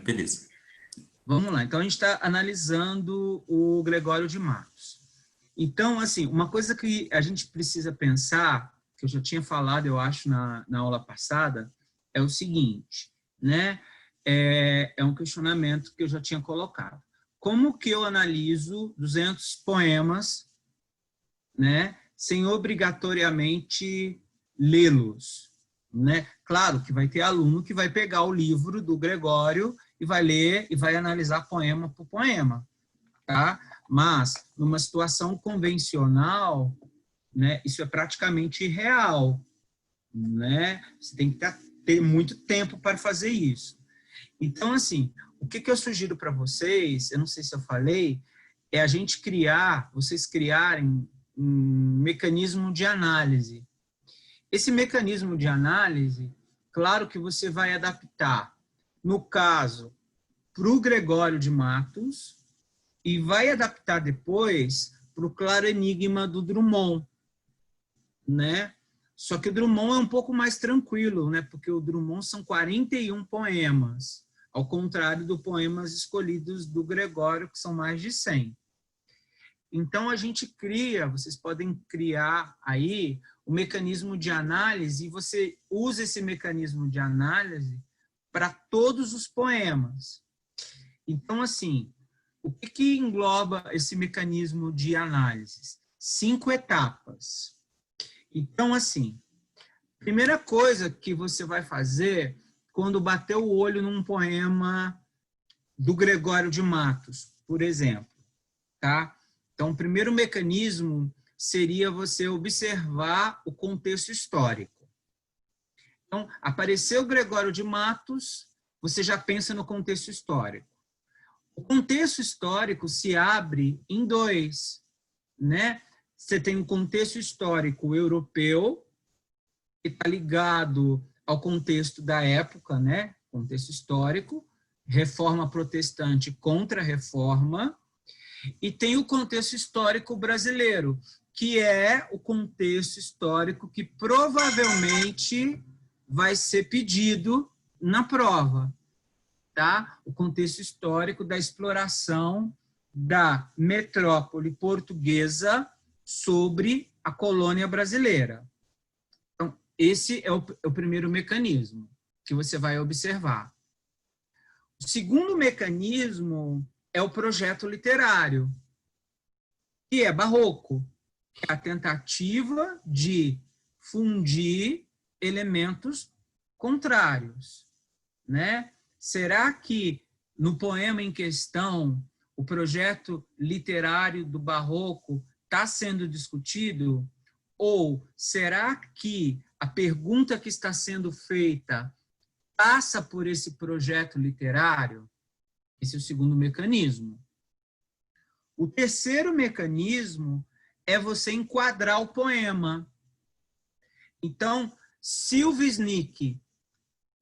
Beleza. Vamos lá. Então, a gente está analisando o Gregório de Matos. Então, assim, uma coisa que a gente precisa pensar, que eu já tinha falado, eu acho, na aula passada, é o seguinte, né? É um questionamento que eu já tinha colocado. Como que eu analiso 200 poemas, né, sem obrigatoriamente lê-los, né? Claro que vai ter aluno que vai pegar o livro do Gregório e vai ler e vai analisar poema por poema, tá? Mas, numa situação convencional, né, isso é praticamente irreal, né? Você tem que ter muito tempo para fazer isso. Então, assim, o que eu sugiro para vocês, eu não sei se eu falei, é a gente vocês criarem um mecanismo de análise. Esse mecanismo de análise, claro que você vai adaptar, no caso, para o Gregório de Matos, e vai adaptar depois para o Claro Enigma do Drummond, né? Só que o Drummond é um pouco mais tranquilo, né? Porque o Drummond são 41 poemas, ao contrário dos poemas escolhidos do Gregório, que são mais de 100. Então, a gente vocês podem criar aí o mecanismo de análise, e você usa esse mecanismo de análise para todos os poemas. Então, assim, o que engloba esse mecanismo de análise? 5 etapas. Então, assim, primeira coisa que você vai fazer quando bater o olho num poema do Gregório de Matos, por exemplo, tá? Então, o primeiro mecanismo seria você observar o contexto histórico. Então, apareceu o Gregório de Matos, você já pensa no contexto histórico. O contexto histórico se abre em 2, né? Você tem um contexto histórico europeu, que está ligado ao contexto da época, né? Contexto histórico, reforma protestante contra a reforma, e tem o contexto histórico brasileiro, que é o contexto histórico que provavelmente vai ser pedido na prova, tá? O contexto histórico da exploração da metrópole portuguesa sobre a colônia brasileira. Então, esse é o primeiro mecanismo que você vai observar. O segundo mecanismo é o projeto literário, que é barroco, que é a tentativa de fundir elementos contrários, né? Será que no poema em questão o projeto literário do barroco está sendo discutido? Ou será que a pergunta que está sendo feita passa por esse projeto literário? Esse é o segundo mecanismo. O terceiro mecanismo é você enquadrar o poema. Então, se o Wisnik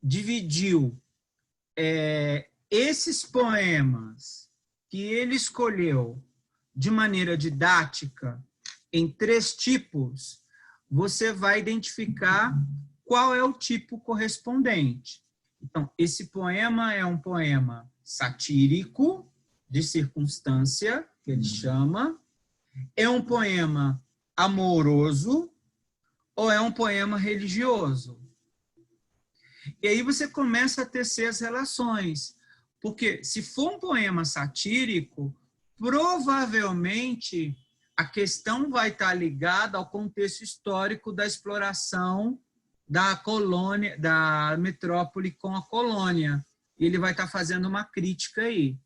dividiu esses poemas que ele escolheu de maneira didática em 3 tipos, você vai identificar qual é o tipo correspondente. Então, esse poema é um poema satírico, de circunstância, que ele chama, é um poema amoroso ou é um poema religioso? E aí você começa a tecer as relações, porque se for um poema satírico, provavelmente a questão vai estar ligada ao contexto histórico da exploração da colônia, da metrópole com a colônia. Ele vai estar fazendo uma crítica aí.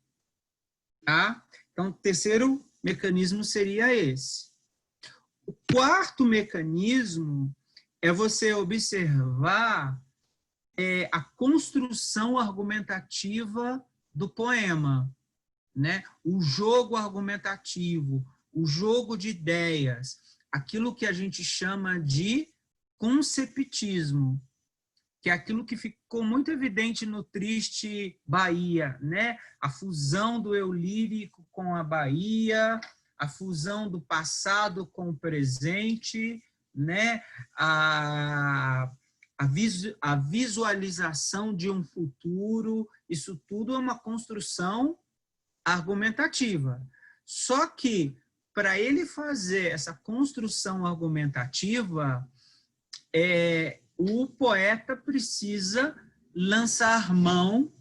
Tá? Então, o terceiro mecanismo seria esse. O quarto mecanismo é você observar a construção argumentativa do poema, né? O jogo argumentativo, o jogo de ideias, aquilo que a gente chama de conceptismo, que é aquilo que ficou muito evidente no Triste Bahia, né? A fusão do eu lírico com a Bahia, a fusão do passado com o presente, né? a visualização de um futuro, isso tudo é uma construção argumentativa. Só que, para ele fazer essa construção argumentativa, o poeta precisa lançar mão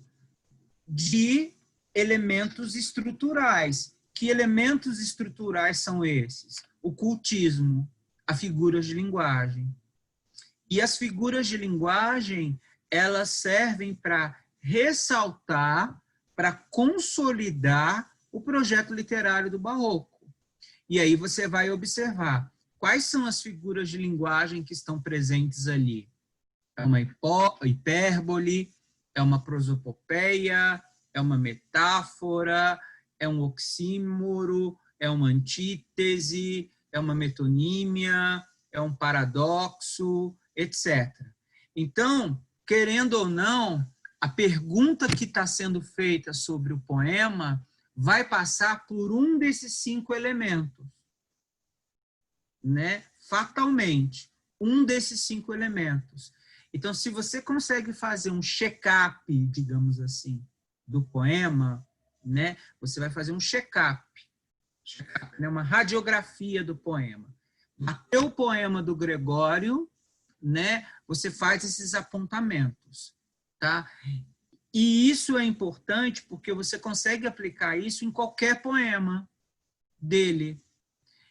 de elementos estruturais. Que elementos estruturais são esses? O cultismo, as figuras de linguagem. E as figuras de linguagem, elas servem para ressaltar, para consolidar o projeto literário do Barroco. E aí você vai observar quais são as figuras de linguagem que estão presentes ali. É uma hipérbole, é uma prosopopeia, é uma metáfora, é um oxímoro, é uma antítese, é uma metonímia, é um paradoxo, etc. Então, querendo ou não, a pergunta que está sendo feita sobre o poema vai passar por um desses 5 elementos, né? Fatalmente, um desses 5 elementos. Então, se você consegue fazer um check-up, digamos assim, do poema, né? Você vai fazer um check-up, né? Uma radiografia do poema. Até o poema do Gregório, né? Você faz esses apontamentos, tá? E isso é importante porque você consegue aplicar isso em qualquer poema dele.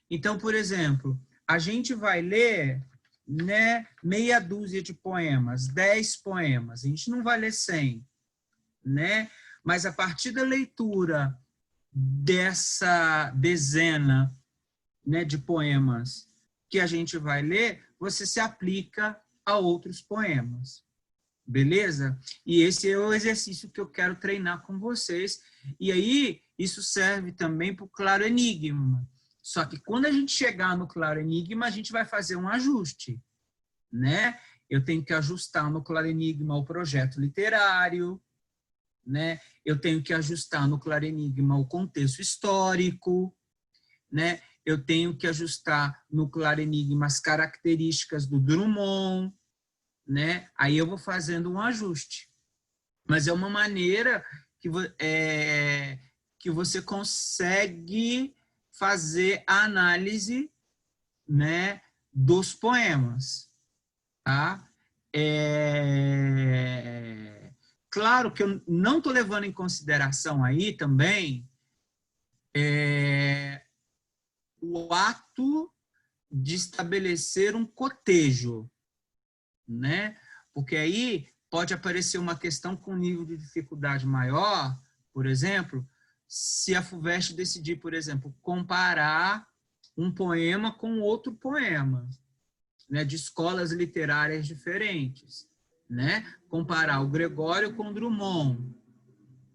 Então, por exemplo, a gente vai ler, né, meia dúzia de poemas, 10 poemas. A gente não vai ler 100, né? Mas a partir da leitura dessa dezena, né, de poemas que a gente vai ler, você se aplica a outros poemas. Beleza? E esse é o exercício que eu quero treinar com vocês. E aí, isso serve também para o claro enigma. Só que quando a gente chegar no claro enigma, a gente vai fazer um ajuste, né? Eu tenho que ajustar no claro enigma o projeto literário, né? Eu tenho que ajustar no claro enigma o contexto histórico, né? Eu tenho que ajustar no claro enigma as características do Drummond, né? Aí eu vou fazendo um ajuste. Mas é uma maneira que você consegue fazer a análise, né, dos poemas. Tá? Claro que eu não estou levando em consideração aí também o ato de estabelecer um cotejo, né? Porque aí pode aparecer uma questão com nível de dificuldade maior, por exemplo, se a FUVEST decidir, por exemplo, comparar um poema com outro poema, né, de escolas literárias diferentes, né? Comparar o Gregório com o Drummond,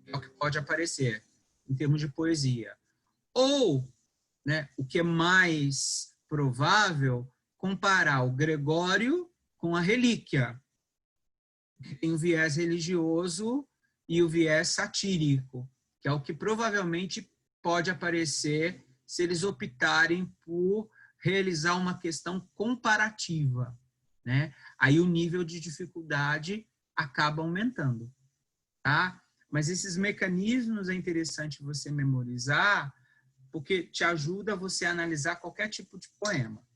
é o que pode aparecer em termos de poesia. Ou, né, o que é mais provável, comparar o Gregório com a Relíquia, que tem o viés religioso e o viés satírico, que é o que provavelmente pode aparecer se eles optarem por realizar uma questão comparativa, né? Aí o nível de dificuldade acaba aumentando, tá? Mas esses mecanismos é interessante você memorizar, porque te ajuda a você analisar qualquer tipo de poema,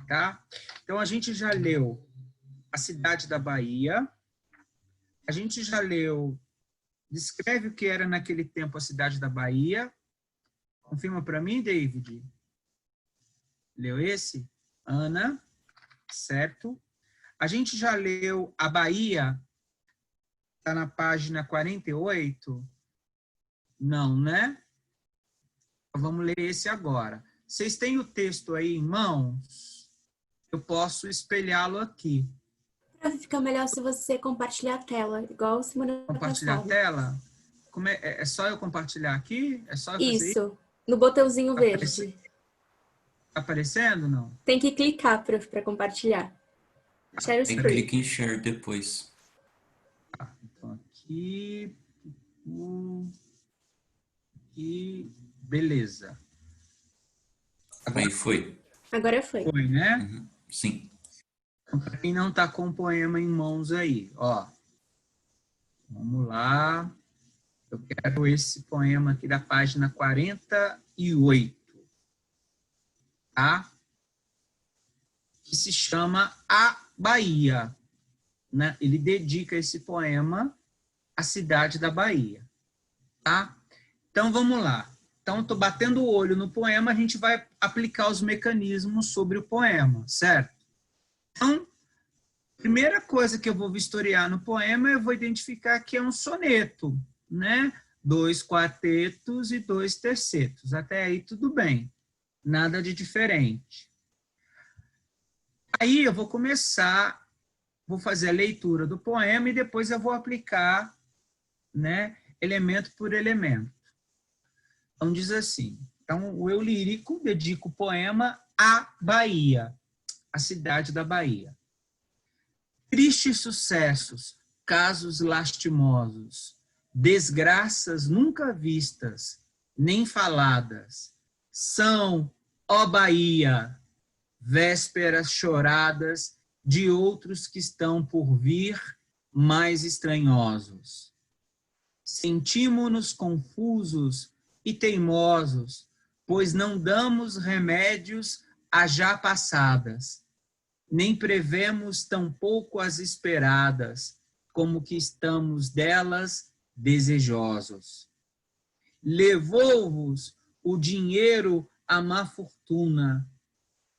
tá? Então, a gente já leu A Cidade da Bahia, a gente já leu Descreve o que era naquele tempo a cidade da Bahia. Confirma para mim, David? Leu esse? Ana, certo? A gente já leu A Bahia, está na página 48? Não, né? Vamos ler esse agora. Vocês têm o texto aí em mãos? Eu posso espelhá-lo aqui. Fica melhor se você compartilhar a tela, igual semana Compartilhar a passada. tela? Como é só eu compartilhar aqui? É só eu fazer isso? Isso, no botãozinho verde. Tá aparecendo, não? Tem que clicar para compartilhar. Share Tem screen. clique em share depois. Então, aqui... E beleza. Aí foi. Agora foi. Foi, né? Uhum. Sim. Para quem não está com o poema em mãos aí, ó. Vamos lá. Eu quero esse poema aqui da página 48, tá? Que se chama A Bahia, né? Ele dedica esse poema à cidade da Bahia, tá? Então, vamos lá. Então, estou batendo o olho no poema, a gente vai aplicar os mecanismos sobre o poema, certo? Então, a primeira coisa que eu vou vistoriar no poema, eu vou identificar que é um soneto, né? 2 quartetos e 2 tercetos. Até aí tudo bem, nada de diferente. Aí eu vou começar, vou fazer a leitura do poema e depois eu vou aplicar, né, elemento por elemento. Então diz assim, então o eu lírico dedica o poema à Bahia, a cidade da Bahia. Tristes sucessos, casos lastimosos, desgraças nunca vistas, nem faladas, são, ó Bahia, vésperas choradas de outros que estão por vir mais estranhosos. Sentimos-nos confusos e teimosos, pois não damos remédios a já passadas, nem prevemos tampouco as esperadas, como que estamos delas desejosos. Levou-vos o dinheiro à má fortuna,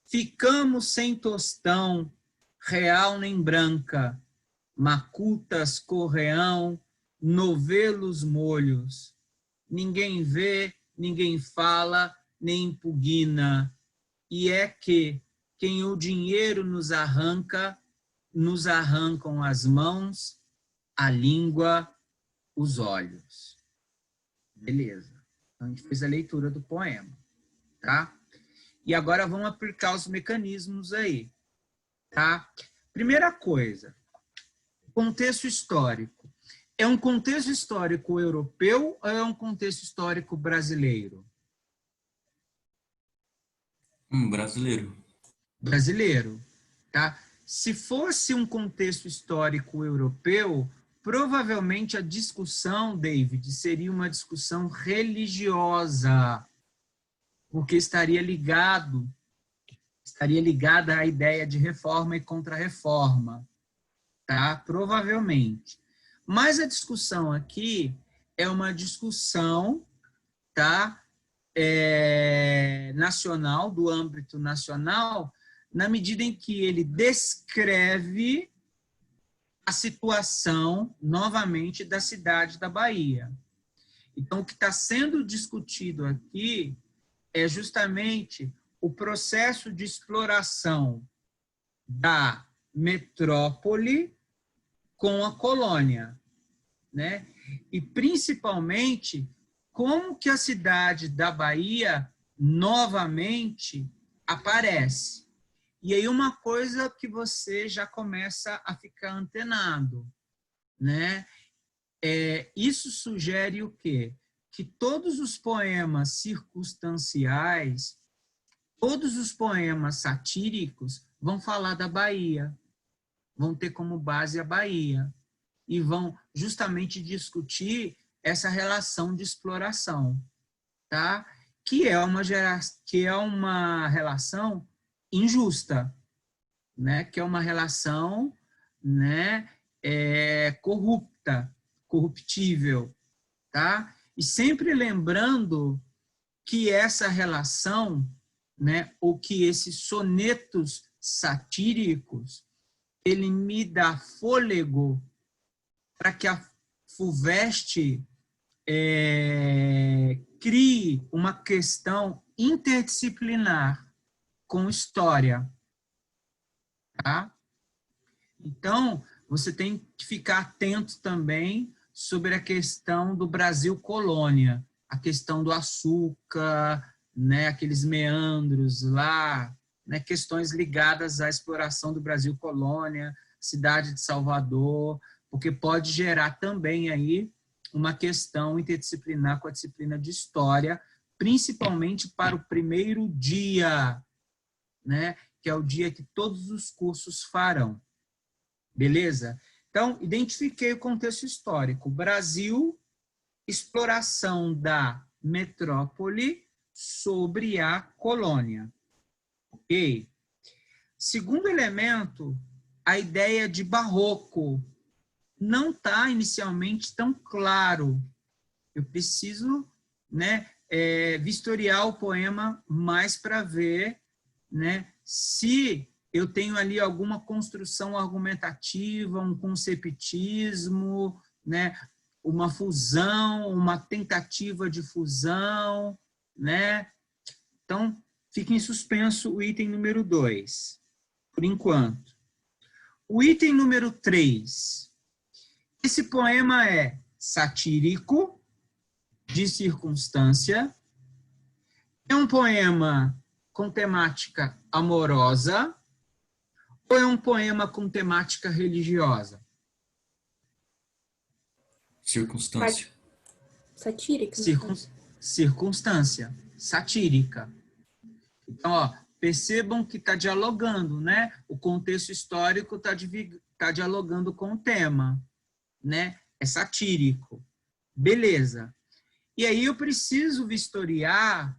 ficamos sem tostão, real nem branca, macutas correão, novelos molhos. Ninguém vê, ninguém fala, nem impugna. E é que quem o dinheiro nos arrancam as mãos, a língua, os olhos. Beleza. Então, a gente fez a leitura do poema, tá? E agora vamos aplicar os mecanismos aí, tá? Primeira coisa, contexto histórico. É um contexto histórico europeu ou é um contexto histórico brasileiro? Brasileiro. Brasileiro, tá? Se fosse um contexto histórico europeu, provavelmente a discussão, David, seria uma discussão religiosa, porque estaria ligada à ideia de reforma e contra-reforma, tá? Provavelmente. Mas a discussão aqui é uma discussão, tá? Nacional, do âmbito nacional, na medida em que ele descreve a situação, novamente, da cidade da Bahia. Então, o que está sendo discutido aqui é justamente o processo de exploração da metrópole com a colônia, né? E, principalmente, como que a cidade da Bahia novamente aparece. E aí uma coisa que você já começa a ficar antenado, né? Isso sugere o quê? Que todos os poemas circunstanciais, todos os poemas satíricos vão falar da Bahia, vão ter como base a Bahia e vão justamente discutir essa relação de exploração, tá? Que é uma relação injusta, né? Que é uma relação, né, corruptível, tá? E sempre lembrando que essa relação, né, ou que esses sonetos satíricos, ele me dá fôlego para que a FUVEST crie uma questão interdisciplinar com história, tá? Então, você tem que ficar atento também sobre a questão do Brasil colônia, a questão do açúcar, né, aqueles meandros lá, né, questões ligadas à exploração do Brasil colônia, cidade de Salvador, porque pode gerar também aí uma questão interdisciplinar com a disciplina de história, principalmente para o primeiro dia, né, que é o dia que todos os cursos farão. Beleza? Então, identifiquei o contexto histórico. Brasil, exploração da metrópole sobre a colônia. Ok? Segundo elemento, a ideia de barroco não está inicialmente tão claro. Eu preciso, né, vistoriar o poema mais para ver, né, se eu tenho ali alguma construção argumentativa, um conceptismo, né, uma fusão, uma tentativa de fusão, né? Então, fica em suspenso o item número 2, por enquanto. O item número 3. Esse poema é satírico, de circunstância, é um poema com temática amorosa ou é um poema com temática religiosa? Circunstância. Satírica. Circunstância, satírica. Então, ó, percebam que está dialogando, né? O contexto histórico está dialogando com o tema, né? É satírico. Beleza. E aí eu preciso vistoriar,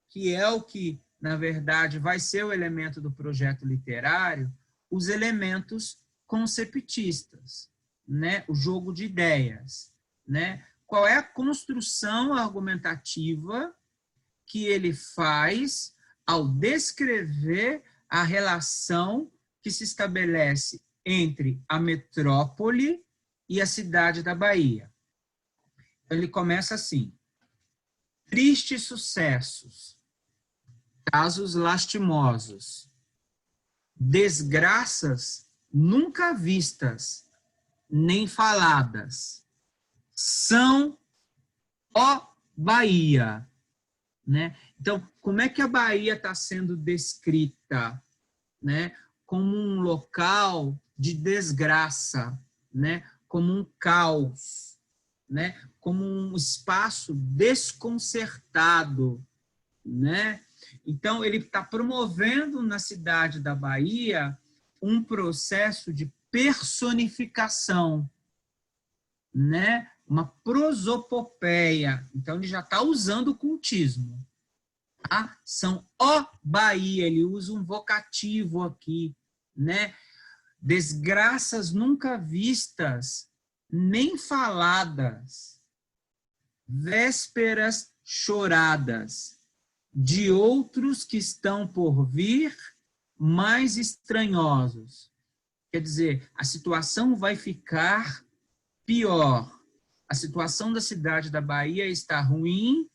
que é o que, na verdade, vai ser o elemento do projeto literário, os elementos conceptistas, né? O jogo de ideias, né? Qual é a construção argumentativa que ele faz ao descrever a relação que se estabelece entre a metrópole e a cidade da Bahia. Ele começa assim: tristes sucessos, casos lastimosos, desgraças nunca vistas, nem faladas, são, ó Bahia. Né? Então, como é que a Bahia está sendo descrita, né? Como um local de desgraça, né? Como um caos, né? Como um espaço desconcertado, né? Então, ele está promovendo na cidade da Bahia um processo de personificação, né? Uma prosopopeia. Então, ele já está usando o cultismo. Tá? São ó Bahia, ele usa um vocativo aqui, né? Desgraças nunca vistas, nem faladas, vésperas choradas, de outros que estão por vir, mais estranhosos. Quer dizer, a situação vai ficar pior. A situação da cidade da Bahia está ruim,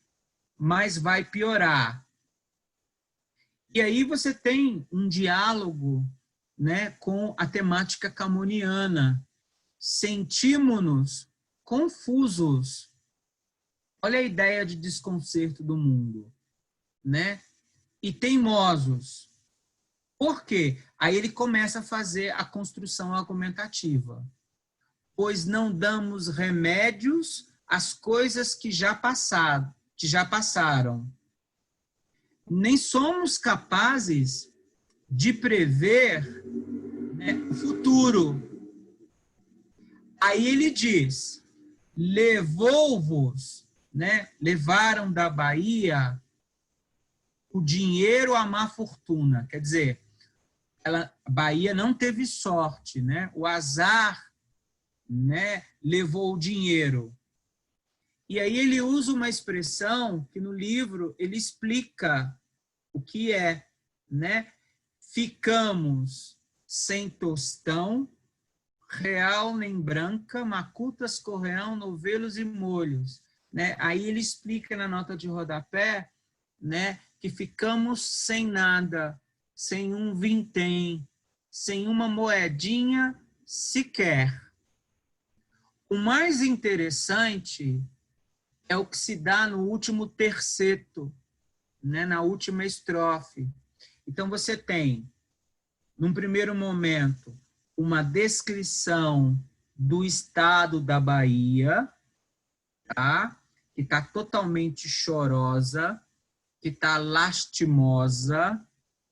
mas vai piorar. E aí você tem um diálogo, né, com a temática camoniana. Sentimos-nos confusos. Olha a ideia de desconcerto do mundo, né? E teimosos. Por quê? Aí ele começa a fazer a construção argumentativa. Pois não damos remédios às coisas que já passaram. Nem somos capazes de prever, né, o futuro. Aí ele diz, levou-vos, né, levaram da Bahia o dinheiro à má fortuna. Quer dizer, a Bahia não teve sorte, né? O azar, né, levou o dinheiro. E aí ele usa uma expressão que no livro ele explica o que é, né? Ficamos sem tostão, real nem branca, macutas, correão, novelos e molhos, né? Aí ele explica na nota de rodapé, né, que ficamos sem nada, sem um vintém, sem uma moedinha sequer. O mais interessante é o que se dá no último terceto, né, na última estrofe. Então, você tem, num primeiro momento, uma descrição do estado da Bahia, tá? Que está totalmente chorosa, que está lastimosa,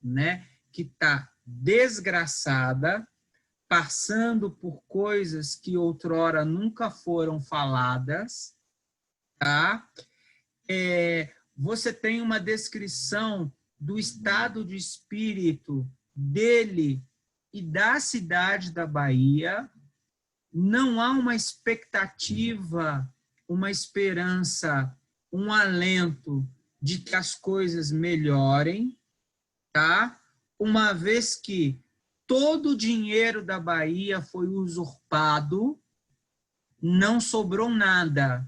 né? que está desgraçada, passando por coisas que outrora nunca foram faladas, tá? Você tem uma descrição do estado de espírito dele e da cidade da Bahia. Não há uma expectativa, uma esperança, um alento de que as coisas melhorem, tá? Uma vez que todo o dinheiro da Bahia foi usurpado, não sobrou nada.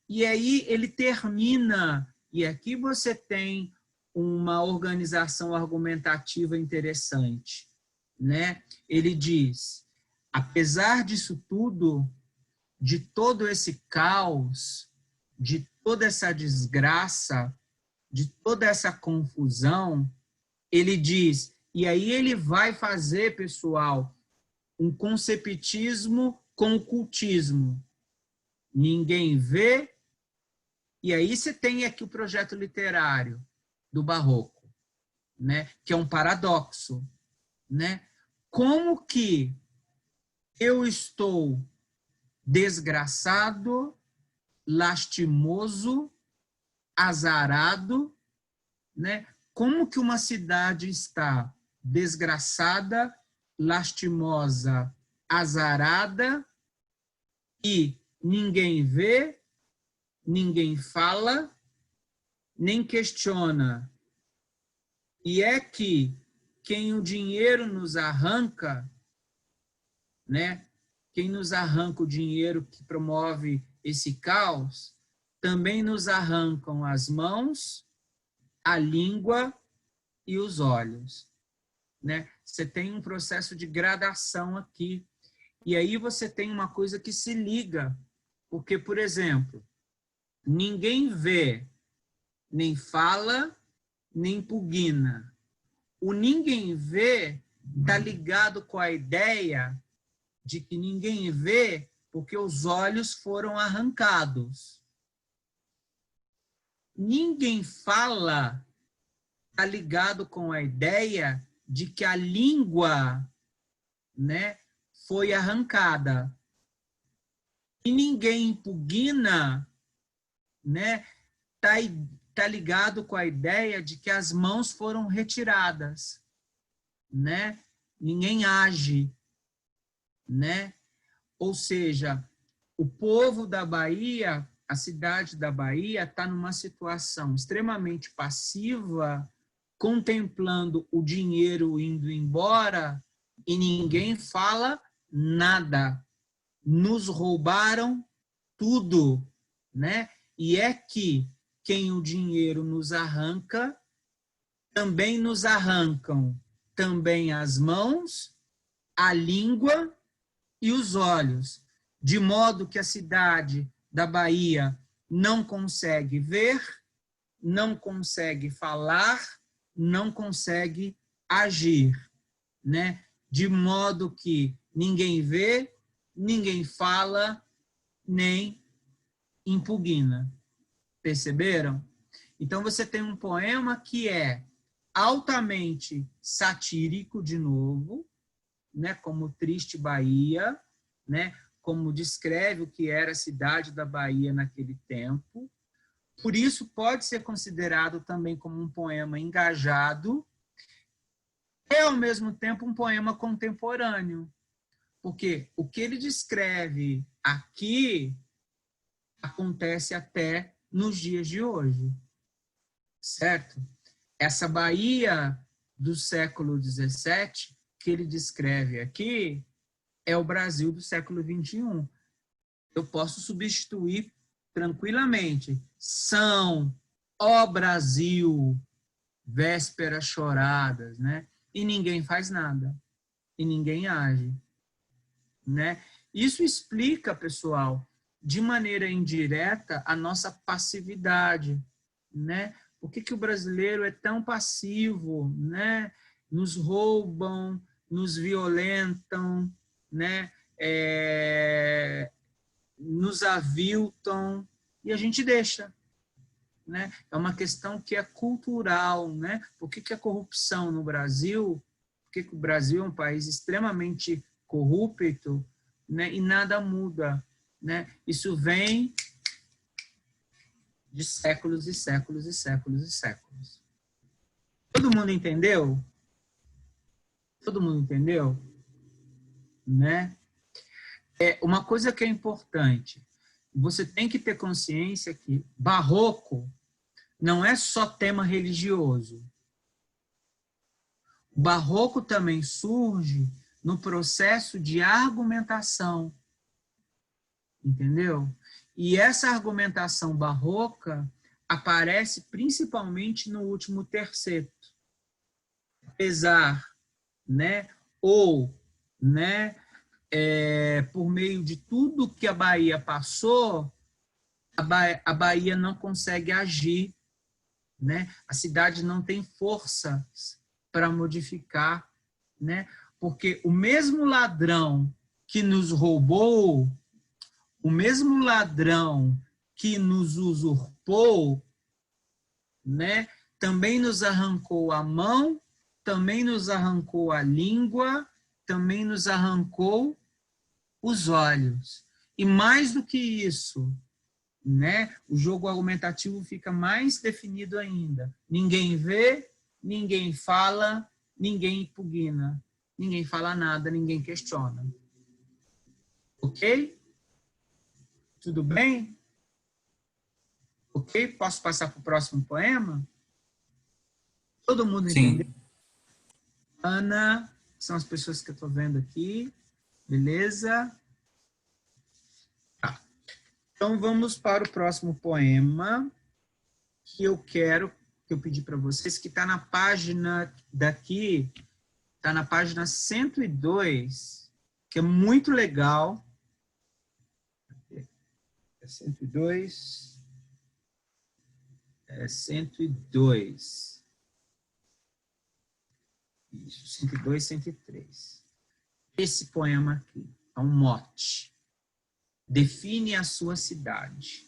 E aí ele termina, e aqui você tem uma organização argumentativa interessante, né? Ele diz: apesar disso tudo, de todo esse caos, de toda essa desgraça, de toda essa confusão, ele diz, e aí ele vai fazer, pessoal, um conceptismo com o cultismo. Ninguém vê, e aí você tem aqui o projeto literário do Barroco, né? Que é um paradoxo, né? Como que eu estou desgraçado, lastimoso, azarado, né? Como que uma cidade está desgraçada, lastimosa, azarada e ninguém vê, ninguém fala, nem questiona. E é que quem o dinheiro nos arranca, né? Quem nos arranca o dinheiro que promove esse caos, também nos arrancam as mãos, a língua e os olhos, né? Você tem um processo de gradação aqui. E aí você tem uma coisa que se liga, porque, por exemplo, ninguém vê, nem fala, nem pugna. O ninguém vê está ligado com a ideia de que ninguém vê porque os olhos foram arrancados. Ninguém fala está ligado com a ideia de que a língua, né, foi arrancada. E ninguém impugna, né, tá ligado com a ideia de que as mãos foram retiradas, né? Ninguém age, né? Ou seja, o povo da Bahia, a cidade da Bahia, está numa situação extremamente passiva, contemplando o dinheiro indo embora e ninguém fala nada. Nos roubaram tudo, né? E é que quem o dinheiro nos arranca, também nos arrancam também as mãos, a língua e os olhos, de modo que a cidade da Bahia não consegue ver, não consegue falar, não consegue agir, né? De modo que ninguém vê, ninguém fala, nem impugna. Perceberam? Então você tem um poema que é altamente satírico, de novo, né? Como Triste Bahia, né? Como descreve o que era a cidade da Bahia naquele tempo. Por isso pode ser considerado também como um poema engajado e, ao mesmo tempo, um poema contemporâneo. Porque o que ele descreve aqui acontece até nos dias de hoje, certo? Essa Bahia do século XVII, que ele descreve aqui, é o Brasil do século XXI. Eu posso substituir tranquilamente. São, ó Brasil, vésperas choradas, né? E ninguém faz nada. E ninguém age, né? Isso explica, pessoal, de maneira indireta, a nossa passividade, né? Por que o brasileiro é tão passivo, né? Nos roubam, nos violentam, né? Nos aviltam, e a gente deixa, né? É uma questão que é cultural, né? Por que a corrupção no Brasil, por que o Brasil é um país extremamente corrupto, né? E nada muda, né? Isso vem de séculos e séculos e séculos e séculos. Todo mundo entendeu? Todo mundo entendeu? Né? Uma coisa que é importante, você tem que ter consciência que barroco não é só tema religioso. O barroco também surge no processo de argumentação. Entendeu? E essa argumentação barroca aparece principalmente no último terceto. Apesar, né, ou, né, por meio de tudo que a Bahia passou, a Bahia não consegue agir, né? A cidade não tem força para modificar, né? Porque o mesmo ladrão que nos roubou, o mesmo ladrão que nos usurpou, né, também nos arrancou a mão, também nos arrancou a língua, também nos arrancou os olhos. E mais do que isso, né, o jogo argumentativo fica mais definido ainda. Ninguém vê, ninguém fala, ninguém impugna, ninguém fala nada, ninguém questiona. Ok? Tudo bem? Ok? Posso passar para o próximo poema? Todo mundo entendeu? Sim. Ana, são as pessoas que eu estou vendo aqui. Beleza? Tá. Então, vamos para o próximo poema que eu pedi para vocês, que está na página daqui, está na página 102, que é muito legal. É 102. É 102. Isso, 102, 103. Esse poema aqui é um mote. Define a sua cidade.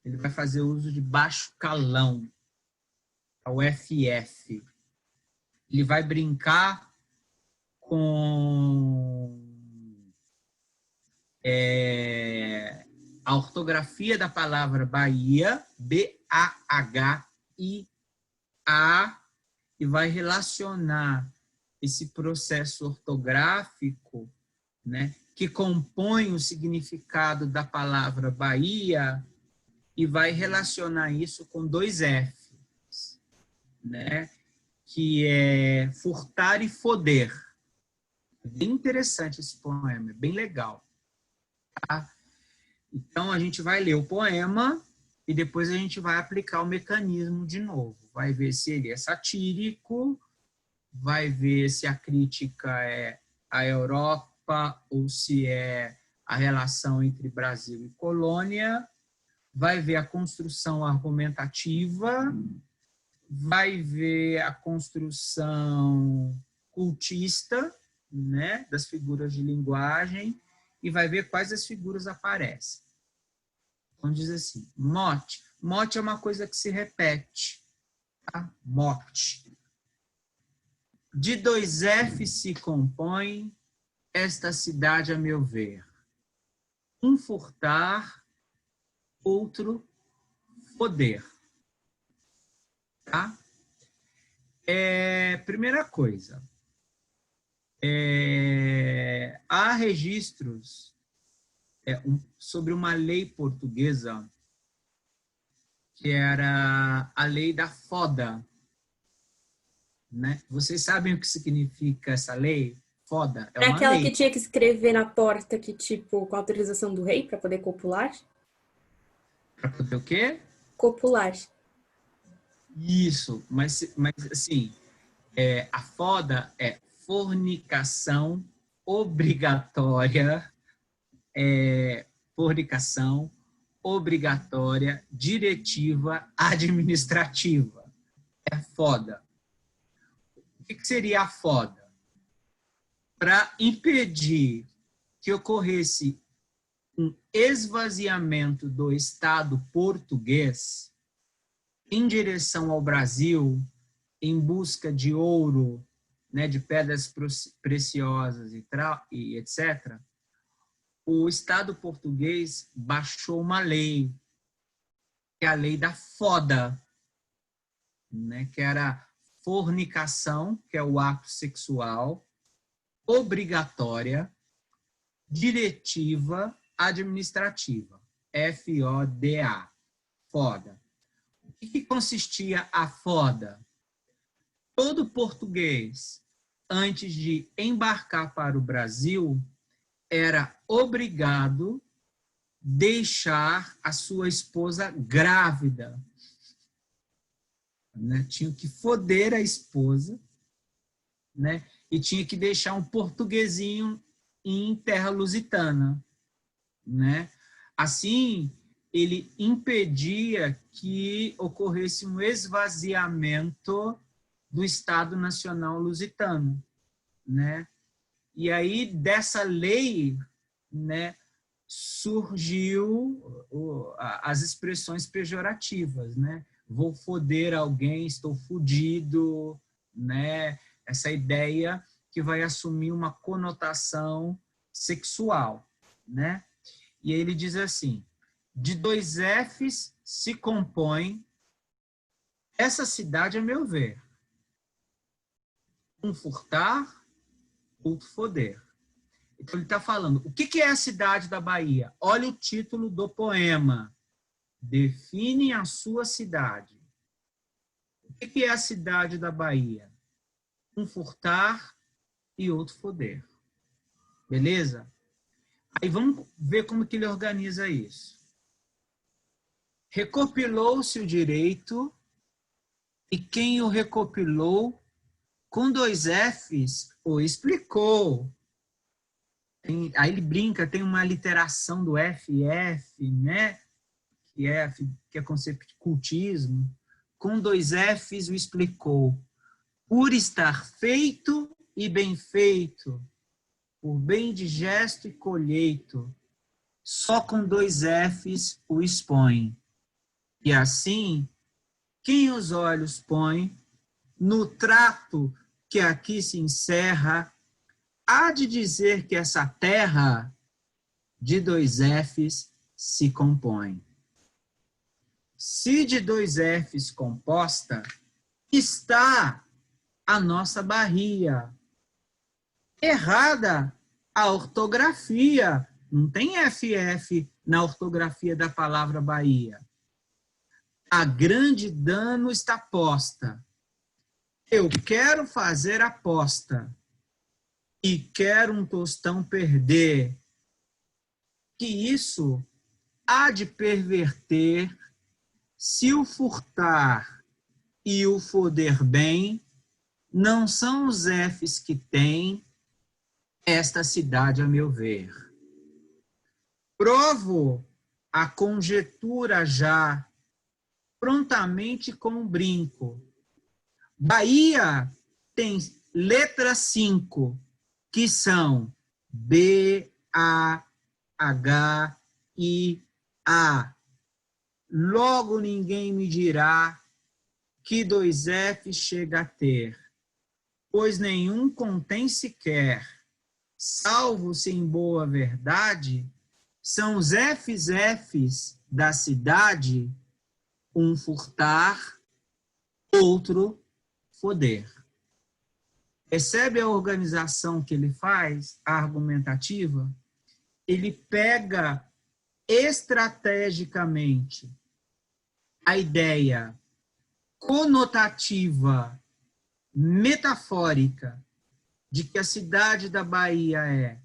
Ele vai fazer uso de baixo calão, a UFF. Ele vai brincar com a ortografia da palavra Bahia, Bahia, e vai relacionar esse processo ortográfico, né, que compõe o significado da palavra Bahia, e vai relacionar isso com dois Fs, né, que é furtar e foder. É bem interessante esse poema, é bem legal. Tá? Então, a gente vai ler o poema e depois a gente vai aplicar o mecanismo de novo. Vai ver se ele é satírico, vai ver se a crítica é a Europa ou se é a relação entre Brasil e colônia, vai ver a construção argumentativa, vai ver a construção cultista, né, das figuras de linguagem, e vai ver quais as figuras aparecem. Então, diz assim, mote. Mote é uma coisa que se repete. Tá? Mote. De dois F se compõe esta cidade, a meu ver. Um furtar, outro foder. Tá? Primeira coisa. Há registros sobre uma lei portuguesa que era a lei da foda. Né? Vocês sabem o que significa essa lei? Foda é É uma aquela lei. que tinha que escrever na porta que, tipo, com autorização do rei para poder copular? Para poder o quê? Copular. Isso, mas assim, a foda é fornicação obrigatória, diretiva, administrativa. É foda. O que seria a foda? Para impedir que ocorresse um esvaziamento do Estado português, em direção ao Brasil, em busca de ouro, né, de pedras preciosas e etc., o Estado português baixou uma lei, que é a lei da foda, né, que era fornicação, que é o ato sexual, obrigatória, diretiva, administrativa, FODA, foda. O que consistia a foda? Todo português, antes de embarcar para o Brasil, era obrigado a deixar a sua esposa grávida. Né? Tinha que foder a esposa, né? E tinha que deixar um portuguesinho em terra lusitana. Né? Assim, ele impedia que ocorresse um esvaziamento do Estado Nacional Lusitano. Né? E aí, dessa lei, né, surgiu as expressões pejorativas, né? Vou foder alguém, estou fudido, né? Essa ideia que vai assumir uma conotação sexual, né? E ele diz assim, de 2 Fs se compõe essa cidade, a meu ver. Um furtar, outro foder. Então ele está falando, o que é a cidade da Bahia? Olha o título do poema. Define a sua cidade. O que é a cidade da Bahia? Um furtar e outro foder. Beleza? Aí vamos ver como que ele organiza isso. Recopilou-se o direito e quem o recopilou, com 2 Fs, o explicou. Aí ele brinca, tem uma literação do FF, né? que é conceito de cultismo, com 2 Fs o explicou. Por estar feito e bem feito, por bem de gesto e colheito, só com 2 Fs o expõe. E assim, quem os olhos põe, no trato que aqui se encerra, há de dizer que essa terra de 2 Fs se compõe. Se de 2 Fs composta, está a nossa Bahia. Errada a ortografia. Não tem FF na ortografia da palavra Bahia. A grande dano está posta. Eu quero fazer aposta e quero um tostão perder. Que isso há de perverter se o furtar e o foder bem não são os Fs que tem esta cidade, a meu ver. Provo a conjetura já, prontamente com um brinco. Bahia tem letras 5, que são B, A, H, I, A. Logo ninguém me dirá que 2 Fs chega a ter, pois nenhum contém sequer, salvo se em boa verdade, são os Fs da cidade, um furtar, outro foder. Percebe a organização que ele faz, a argumentativa? Ele pega estrategicamente a ideia conotativa, metafórica, de que a cidade da Bahia é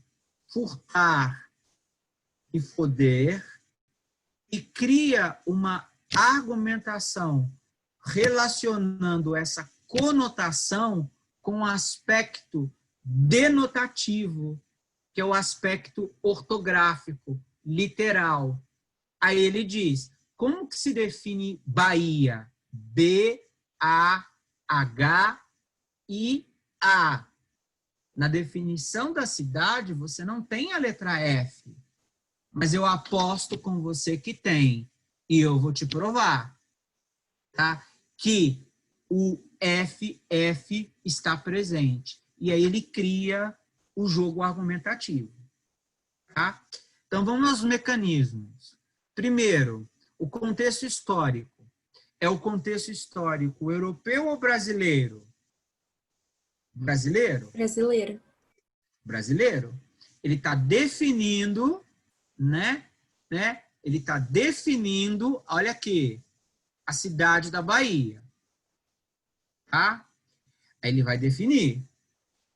furtar e foder, e cria uma argumentação relacionando essa conotação com o aspecto denotativo, que é o aspecto ortográfico, literal. Aí ele diz, como que se define Bahia? B-A-H-I-A. Na definição da cidade, você não tem a letra F, mas eu aposto com você que tem, e eu vou te provar. tá? Que o FF está presente. E aí ele cria o jogo argumentativo. Tá? Então, vamos aos mecanismos. Primeiro, o contexto histórico. É o contexto histórico europeu ou brasileiro? Brasileiro? Brasileiro. Brasileiro. Ele está definindo, né? Ele está definindo, olha aqui, a cidade da Bahia. Tá? Aí ele vai definir.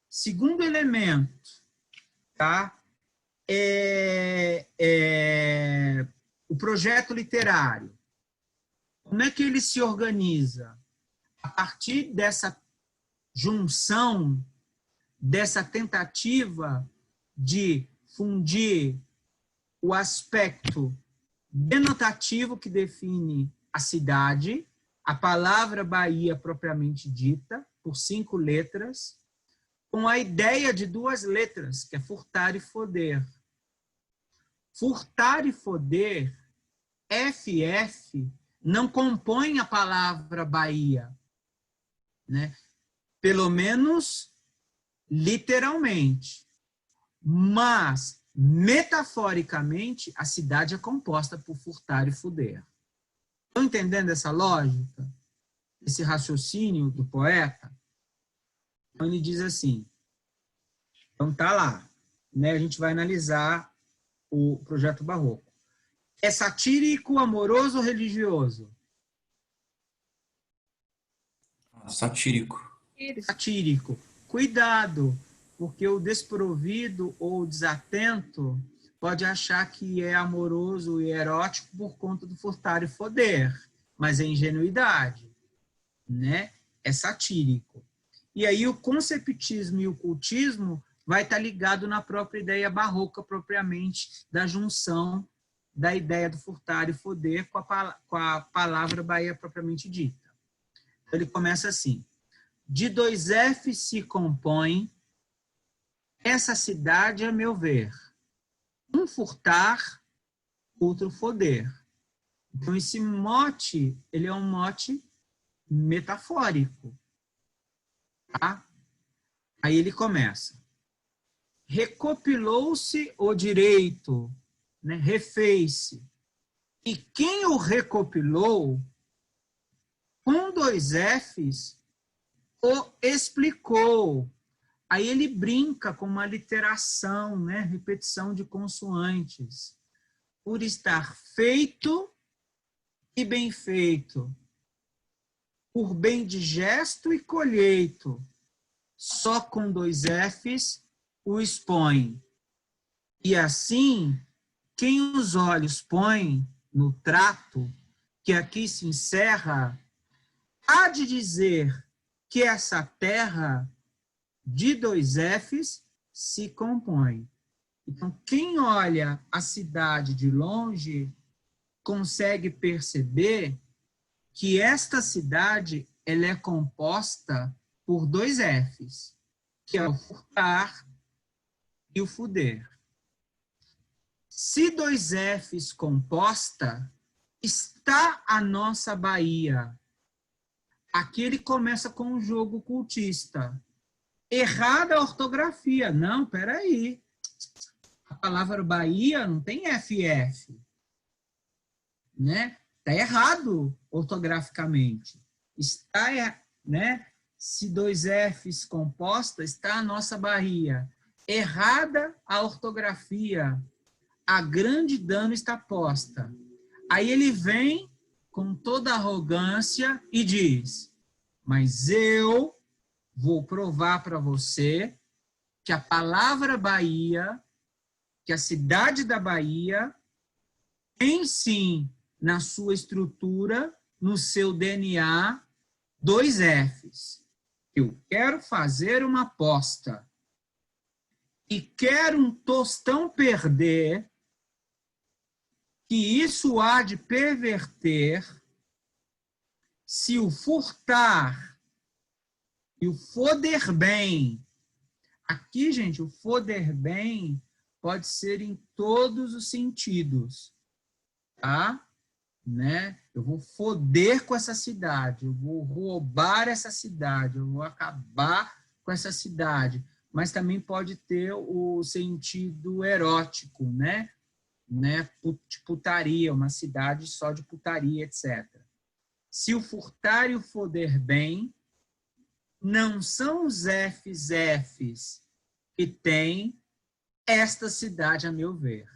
Segundo elemento, tá? O projeto literário. Como é que ele se organiza? A partir dessa junção, dessa tentativa de fundir o aspecto denotativo que define a cidade, a palavra Bahia propriamente dita, por 5 letras, com a ideia de 2 letras, que é furtar e foder. Furtar e foder, FF, não compõe a palavra Bahia, né? Pelo menos literalmente. Mas, metaforicamente, a cidade é composta por furtar e foder. Estão entendendo essa lógica? Esse raciocínio do poeta? Então, ele diz assim, então tá lá, né? A gente vai analisar o projeto barroco. É satírico, amoroso ou religioso? Satírico. Satírico. Cuidado, porque o desprovido ou desatento pode achar que é amoroso e erótico por conta do furtar e foder, mas é ingenuidade, né? É satírico. E aí o conceptismo e o cultismo vai estar ligado na própria ideia barroca propriamente da junção da ideia do furtar e foder com a palavra Bahia propriamente dita. Então, ele começa assim: de 2 F se compõe essa cidade, a meu ver, um furtar, outro foder. Então, esse mote, ele é um mote metafórico. Tá? Aí ele começa. Recopilou-se o direito, né? Refez-se. E quem o recopilou, com 2 Fs, o explicou. Aí ele brinca com uma literação, né? Repetição de consoantes. Por estar feito e bem feito. Por bem digesto e colheito. Só com 2 Fs o expõe. E assim, quem os olhos põe no trato, que aqui se encerra, há de dizer que essa terra de 2 Fs se compõe. Então, quem olha a cidade de longe consegue perceber que esta cidade ela é composta por 2 Fs, que é o furtar e o foder. Se 2 Fs composta, está a nossa Bahia. Aqui ele começa com um jogo cultista. Errada a ortografia. Não, peraí. A palavra Bahia não tem FF. Né? Está errado ortograficamente. Está, né? Se 2 Fs composta, está a nossa Bahia. Errada a ortografia. A grande dano está posta. Aí ele vem com toda arrogância e diz: mas eu vou provar para você que a palavra Bahia, que a cidade da Bahia, tem sim na sua estrutura, no seu DNA, 2 Fs. Eu quero fazer uma aposta e quero um tostão perder, que isso há de perverter se o furtar e o foder bem. Aqui, gente, o foder bem pode ser em todos os sentidos, tá? né? Eu vou foder com essa cidade, eu vou roubar essa cidade, eu vou acabar com essa cidade. Mas também pode ter o sentido erótico, né? De putaria, uma cidade só de putaria, etc. Se o furtar e o foder bem, não são os Fs que tem esta cidade, a meu ver,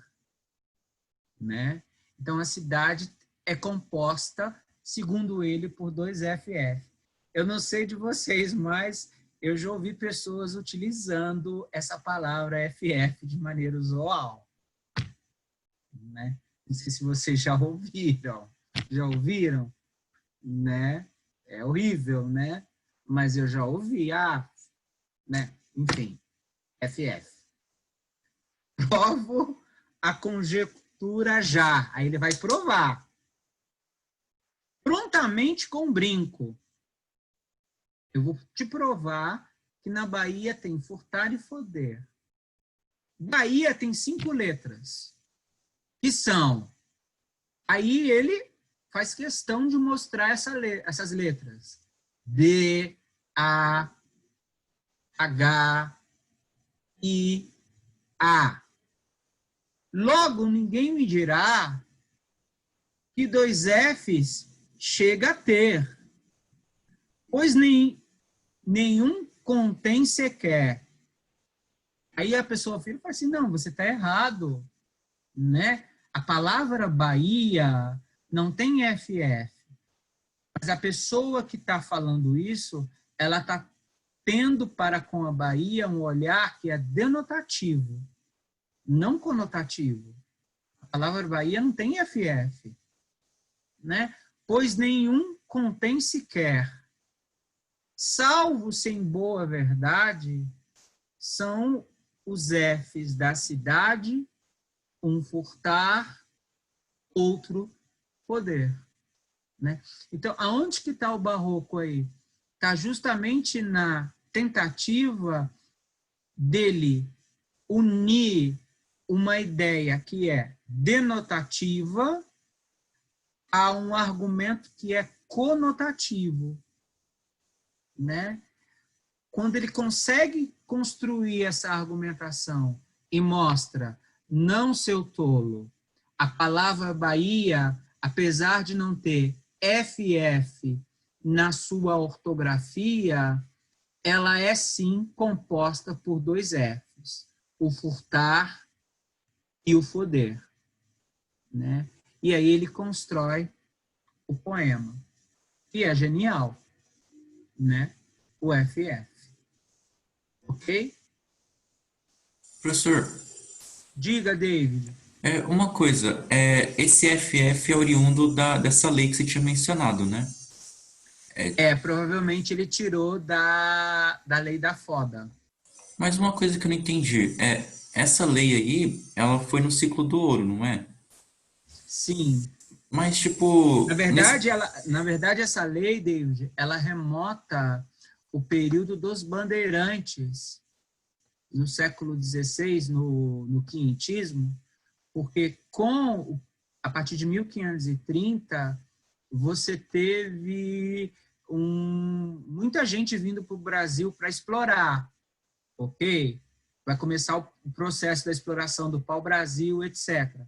né? Então, a cidade é composta, segundo ele, por 2 FF. Eu não sei de vocês, mas eu já ouvi pessoas utilizando essa palavra FF de maneira usual, né? Não sei se vocês já ouviram. Já ouviram? Né? É horrível, né? Mas eu já ouvi, né? Enfim, FF. Provo a conjectura já. Aí ele vai provar. Prontamente com brinco. Eu vou te provar que na Bahia tem furtar e foder. Bahia tem 5 letras. Que são... Aí ele faz questão de mostrar essas letras. D, A, H, I, A. Logo, ninguém me dirá que 2 Fs chega a ter, pois nenhum contém sequer. Aí a pessoa fala assim, não, você está errado, né? A palavra Bahia não tem FF. Mas a pessoa que está falando isso, ela está tendo para com a Bahia um olhar que é denotativo, não conotativo. A palavra Bahia não tem FF, né? Pois nenhum contém sequer. Salvo sem boa verdade, são os Fs da cidade, um furtar, outro poder, né? Então, aonde que está o barroco aí? Está justamente na tentativa dele unir uma ideia que é denotativa a um argumento que é conotativo, né? Quando ele consegue construir essa argumentação e mostra, não seu tolo, a palavra Bahia, apesar de não ter FF na sua ortografia, ela é sim composta por 2 Fs, o furtar e o foder, né? E aí ele constrói o poema, que é genial, né? O FF. Ok? Professor, Diga, David. uma coisa, esse FF é oriundo dessa lei que você tinha mencionado, né? Provavelmente ele tirou da lei da foda. Mas uma coisa que eu não entendi, essa lei aí, ela foi no ciclo do ouro, não é? Sim. Mas, tipo, Na verdade, essa lei, David, ela remota o período dos bandeirantes no século XVI, no quinhentismo, porque a partir de 1530, você teve muita gente vindo para o Brasil para explorar, ok? Vai começar o processo da exploração do pau-brasil, etc.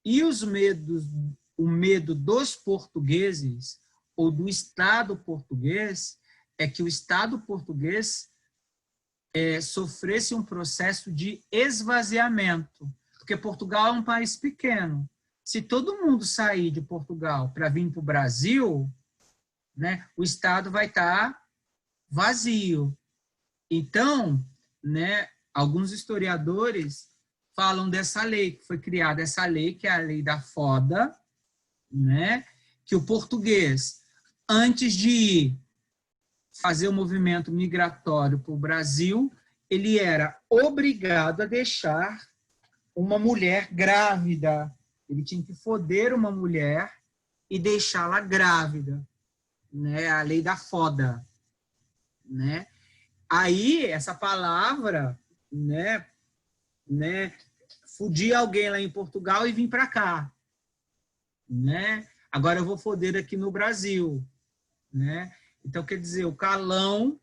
E o medo dos portugueses, ou do Estado português, é que o Estado português sofresse um processo de esvaziamento, porque Portugal é um país pequeno. Se todo mundo sair de Portugal para vir para o Brasil, né, o Estado vai estar vazio. Então, né, alguns historiadores falam dessa lei, que foi criada essa lei, que é a lei da foda, né, que o português, antes de ir fazer o movimento migratório para o Brasil, ele era obrigado a deixar uma mulher grávida. Ele tinha que foder uma mulher e deixá-la grávida, né? A lei da foda, né? Aí essa palavra, né, fudir alguém lá em Portugal e vir para cá, né? Agora eu vou foder aqui no Brasil, né? Então, quer dizer, o calão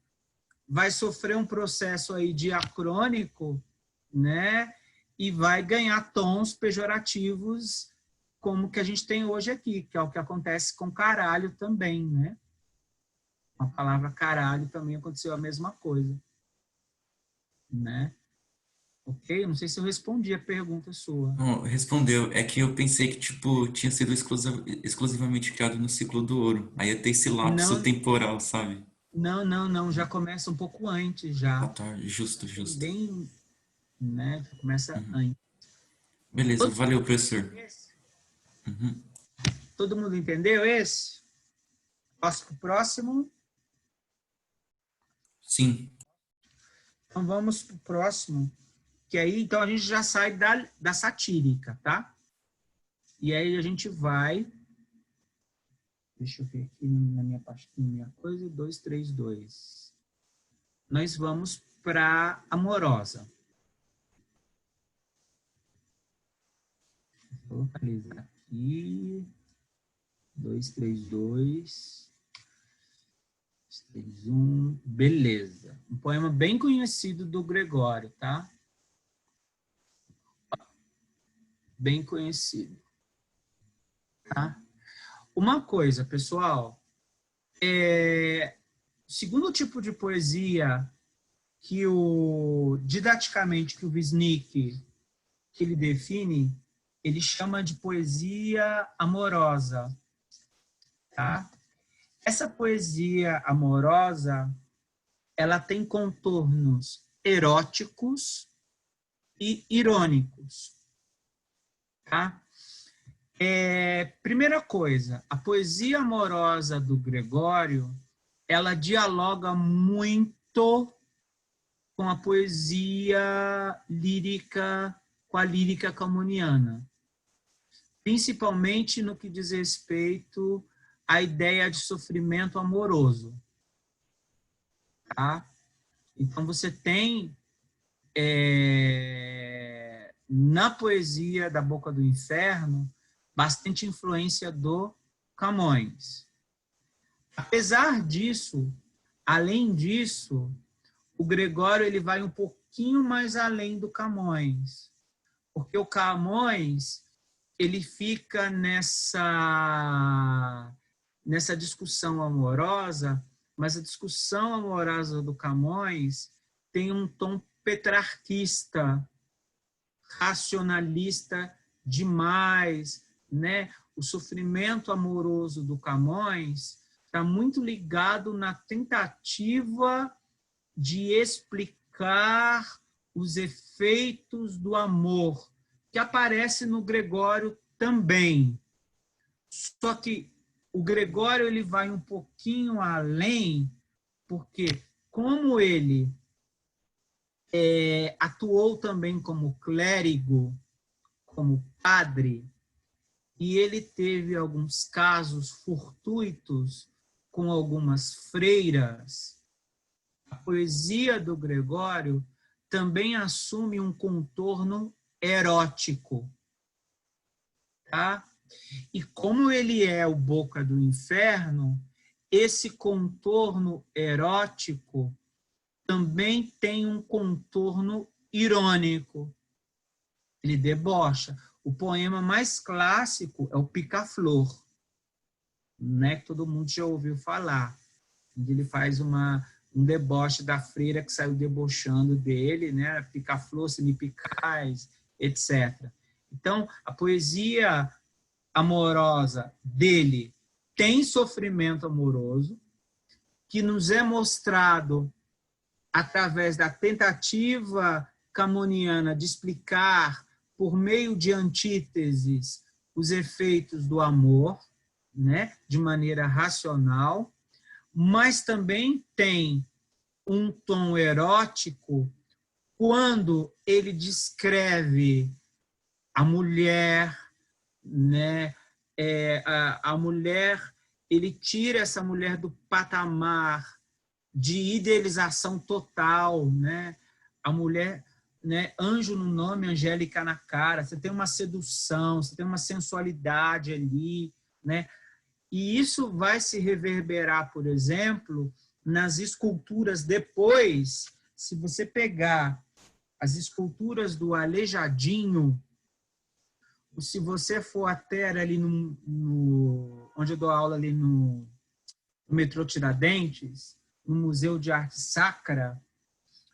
vai sofrer um processo aí diacrônico, né? E vai ganhar tons pejorativos como que a gente tem hoje aqui, que é o que acontece com caralho também, né? A palavra caralho também aconteceu a mesma coisa, né? Ok? Não sei se eu respondi a pergunta sua. Não, respondeu. É que eu pensei que, tipo, tinha sido exclusivamente criado no ciclo do ouro. Aí ia ter esse lapso Não, temporal, sabe? não, já começa um pouco antes, Ah, já. tá. Justo, justo. Bem, né? Já começa Uhum. antes. Beleza, Todo valeu, professor. esse? Uhum. Todo mundo entendeu esse? Posso para o próximo? Sim. Então vamos para o próximo, que aí então a gente já sai da satírica, tá? E aí a gente vai, deixa eu ver aqui na minha pastinha, coisa, 2, 3, 2. Nós vamos para amorosa. Vou localizar aqui, 2, 3, 2, 3, 1, beleza. Um poema bem conhecido do Gregório, tá? Bem conhecido, tá? Uma coisa, pessoal, o segundo tipo de poesia que didaticamente que o Wisnik que ele define, ele chama de poesia amorosa, tá? Essa poesia amorosa, ela tem contornos eróticos e irônicos, tá? Primeira coisa, a poesia amorosa do Gregório, ela dialoga muito com a poesia lírica, com a lírica camoniana, principalmente no que diz respeito à ideia de sofrimento amoroso, tá? Então você tem na poesia da Boca do Inferno bastante influência do Camões. Apesar disso, além disso, o Gregório ele vai um pouquinho mais além do Camões, porque o Camões ele fica nessa discussão amorosa, mas a discussão amorosa do Camões tem um tom petrarquista, racionalista demais, né? O sofrimento amoroso do Camões está muito ligado na tentativa de explicar os efeitos do amor, que aparece no Gregório também. Só que o Gregório ele vai um pouquinho além, porque como ele atuou também como clérigo, como padre, e ele teve alguns casos fortuitos com algumas freiras, a poesia do Gregório também assume um contorno erótico, tá? E como ele é o Boca do Inferno, esse contorno erótico também tem um contorno irônico. Ele debocha. O poema mais clássico é o Pica-Flor, né? Que todo mundo já ouviu falar. Ele faz um deboche da freira que saiu debochando dele, né? Pica-Flor, se me picais, etc. Então, a poesia amorosa dele tem sofrimento amoroso, que nos é mostrado através da tentativa camoniana de explicar, por meio de antíteses, os efeitos do amor, né, de maneira racional, mas também tem um tom erótico quando ele descreve a mulher, né, a mulher, ele tira essa mulher do patamar de idealização total, né? A mulher, né? Anjo no nome, Angélica na cara. Você tem uma sedução, você tem uma sensualidade ali, né? E isso vai se reverberar, por exemplo, nas esculturas depois. Se você pegar as esculturas do Aleijadinho, se você for até ali onde eu dou aula ali no metrô Tiradentes, no Museu de Arte Sacra,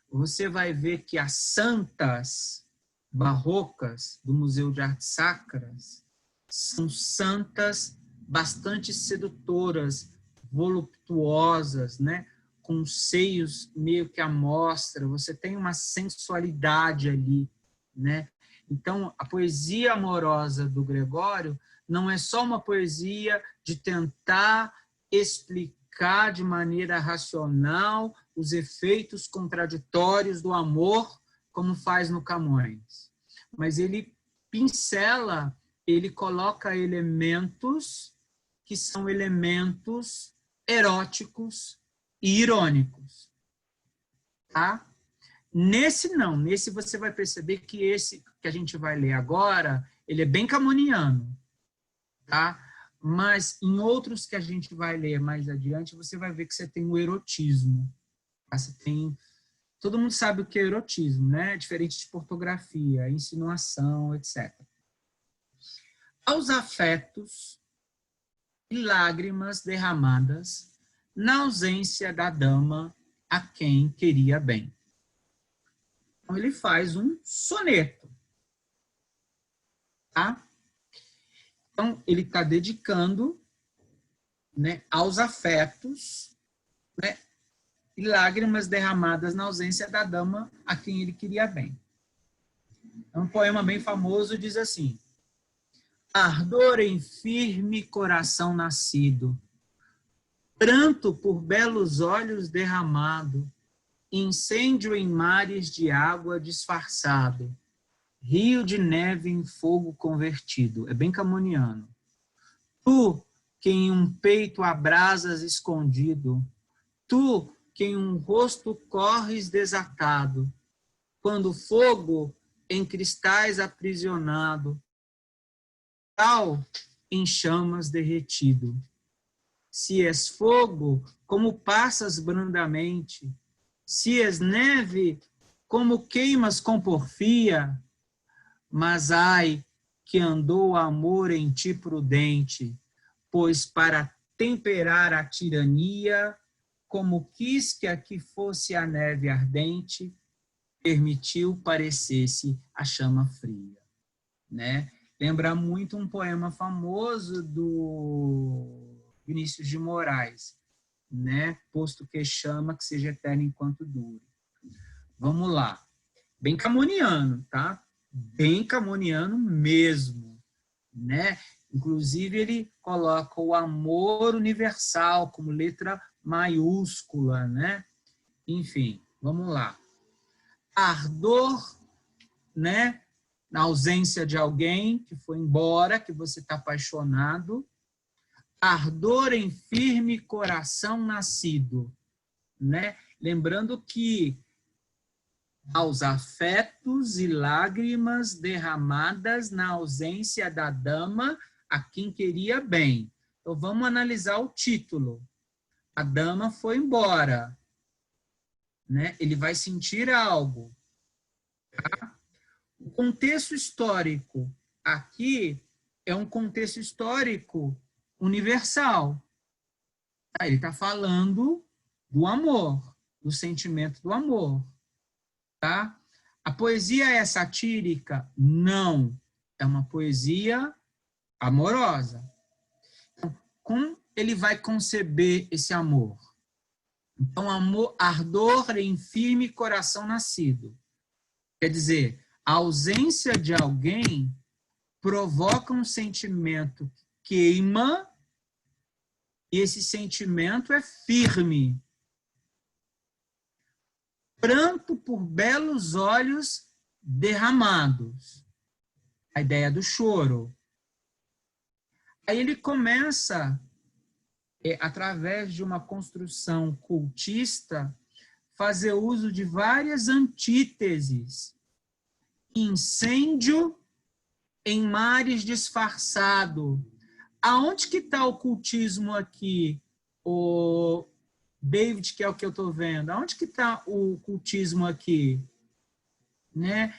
você vai ver que as santas barrocas do Museu de Artes Sacras são santas bastante sedutoras, voluptuosas, né? Com seios meio que à mostra, você tem uma sensualidade ali, né? Então, a poesia amorosa do Gregório não é só uma poesia de tentar explicar de maneira racional os efeitos contraditórios do amor, como faz no Camões. Mas ele pincela, ele coloca elementos que são elementos eróticos e irônicos. Tá? Nesse não, nesse você vai perceber que esse que a gente vai ler agora, ele é bem camoniano, tá? Mas em outros que a gente vai ler mais adiante, você vai ver que você tem o erotismo. Tá? Você tem, todo mundo sabe o que é erotismo, né? Diferente de pornografia, insinuação, etc. Aos afetos e lágrimas derramadas na ausência da dama a quem queria bem. Então, ele faz um soneto. Tá? Então, ele está dedicando, né, aos afetos, né, e lágrimas derramadas na ausência da dama a quem ele queria bem. É um poema bem famoso, diz assim: ardor em firme coração nascido, pranto por belos olhos derramado, incêndio em mares de água disfarçado, rio de neve em fogo convertido. É bem camoniano. Tu, que em um peito abrasas escondido, tu, que em um rosto corres desatado, quando fogo em cristais aprisionado, tal em chamas derretido. Se és fogo, como passas brandamente, se és neve, como queimas com porfia, mas ai, que andou o amor em ti prudente, pois para temperar a tirania, como quis que aqui fosse a neve ardente, permitiu parecesse a chama fria. Né? Lembra muito um poema famoso do Vinícius de Moraes, né? Posto que chama, que seja eterno enquanto dure. Vamos lá. Bem camoniano, tá? Bem camoniano mesmo, né? Inclusive, ele coloca o amor universal como letra maiúscula, né? Enfim, vamos lá. Ardor, né? Na ausência de alguém que foi embora, que você está apaixonado. Ardor em firme coração nascido, né? Lembrando que aos afetos e lágrimas derramadas na ausência da dama a quem queria bem. Então vamos analisar o título. A dama foi embora, né? Ele vai sentir algo. Tá? O contexto histórico aqui é um contexto histórico universal. Ele está falando do amor, do sentimento do amor. Tá? A poesia é satírica? Não. É uma poesia amorosa. Então, como ele vai conceber esse amor? Então, amor, ardor em firme coração nascido. Quer dizer, a ausência de alguém provoca um sentimento que queima, e esse sentimento é firme. Pranto por belos olhos derramados. A ideia do choro. Aí ele começa, através de uma construção cultista, fazer uso de várias antíteses. Incêndio em mares disfarçado, aonde que está o cultismo aqui? O David, que é o que eu estou vendo, aonde que está o cultismo aqui? Né?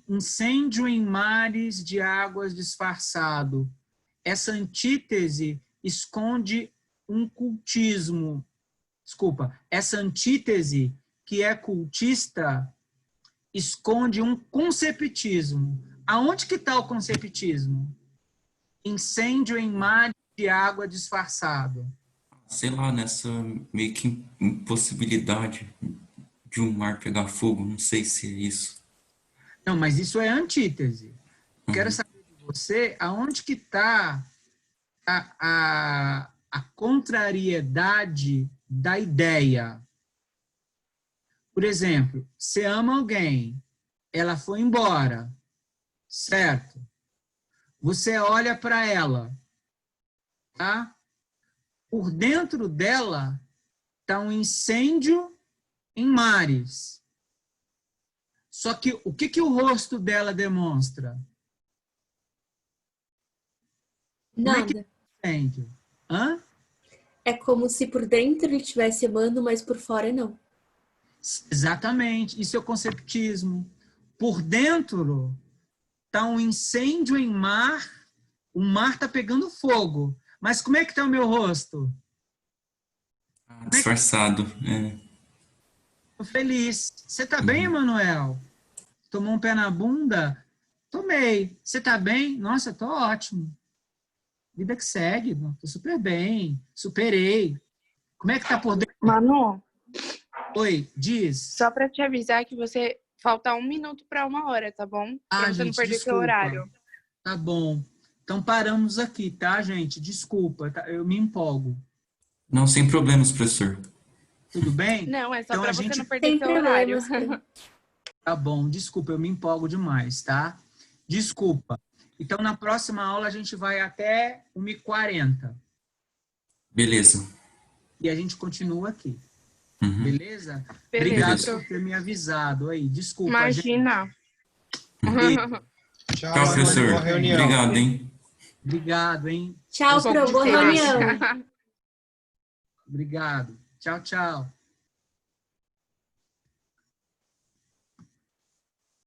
Incêndio em mares de águas disfarçado. Essa antítese esconde um cultismo. Desculpa, essa antítese que é cultista esconde um conceptismo. Aonde que está o conceptismo? Incêndio em mar de água disfarçado. Sei lá, nessa meio que impossibilidade de um mar pegar fogo, não sei se é isso. Não, mas isso é antítese. Quero saber de você, aonde que está a contrariedade da ideia? Por exemplo, você ama alguém, ela foi embora, certo? Você olha para ela, tá? Por dentro dela está um incêndio em mares. Só que o que o rosto dela demonstra? Como é que Nada. é incêndio? Hã? É como se por dentro ele estivesse amando, mas por fora não. Exatamente. Isso é o conceptismo. Por dentro está um incêndio em mar, o mar está pegando fogo. Mas como é que está o meu rosto? Disfarçado. Tô feliz. Você tá bem, Emanuel? Tomou um pé na bunda? Tomei. Você tá bem? Nossa, tô ótimo. Vida que segue, tô super bem. Superei. Como é que tá por dentro? Manu, Oi, diz. só pra te avisar que você falta 1 minuto pra 1 hora, tá bom? Pra você não Gente, perder seu desculpa. horário. Tá bom. Então paramos aqui, tá, gente? Desculpa, tá? Eu me empolgo. Não, sem problemas, professor. Tudo bem? Não, é só Então pra a você gente- não perder Sem seu horário. problemas. Tá bom, desculpa, eu me empolgo demais, tá? Desculpa. Então, na próxima aula, a gente vai até 1h40 Beleza. e a gente continua aqui. Uhum. Beleza? Beleza, Obrigado prof. por ter me avisado aí. Desculpa, gente. Imagina. Tchau, Alan, professor. boa reunião. Obrigado, hein? Obrigado, hein? Tchau, Um pouco Pro. Boa difícil. reunião. Obrigado. Tchau, tchau.